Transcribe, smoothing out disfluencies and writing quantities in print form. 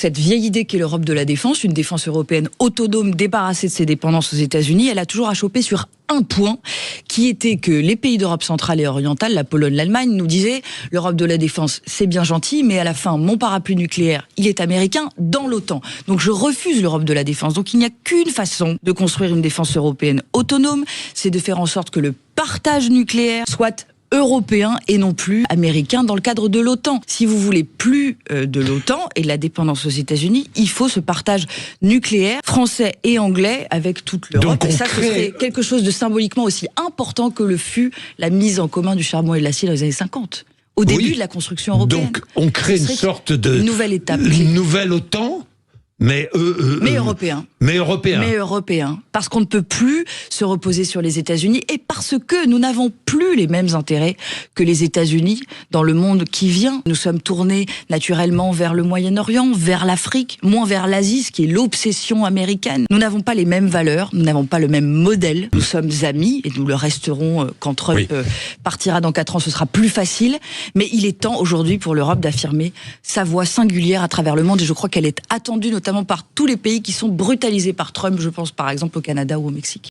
cette vieille idée qu'est l'Europe de la défense, une défense européenne autonome, débarrassée de ses dépendances aux États-Unis, elle a toujours achoppé sur un point, qui était que les pays d'Europe centrale et orientale, la Pologne, l'Allemagne, nous disaient l'Europe de la défense, c'est bien gentil, mais à la fin, mon parapluie nucléaire, il est américain dans l'OTAN. Donc je refuse l'Europe de la défense. Donc il n'y a qu'une façon de construire une défense européenne autonome, c'est de faire en sorte que le partage nucléaire soit européen et non plus américain dans le cadre de l'OTAN. Si vous voulez plus de l'OTAN et de la dépendance aux États-Unis, il faut ce partage nucléaire français et anglais avec toute l'Europe. Et ça, ce serait quelque chose de symboliquement aussi important que le fut la mise en commun du charbon et de l'acier dans les années 50, au début de la construction européenne. Donc on crée une sorte de nouvelle étape, une nouvelle OTAN. Mais européen. Mais européen. Mais européen. Parce qu'on ne peut plus se reposer sur les États-Unis et parce que nous n'avons plus les mêmes intérêts que les États-Unis dans le monde qui vient. Nous sommes tournés naturellement vers le Moyen-Orient, vers l'Afrique, moins vers l'Asie, ce qui est l'obsession américaine. Nous n'avons pas les mêmes valeurs, nous n'avons pas le même modèle. Nous sommes amis et nous le resterons quand Trump partira dans 4 ans, ce sera plus facile. Mais il est temps aujourd'hui pour l'Europe d'affirmer sa voix singulière à travers le monde et je crois qu'elle est attendue notamment par tous les pays qui sont brutalisés par Trump, je pense par exemple au Canada ou au Mexique.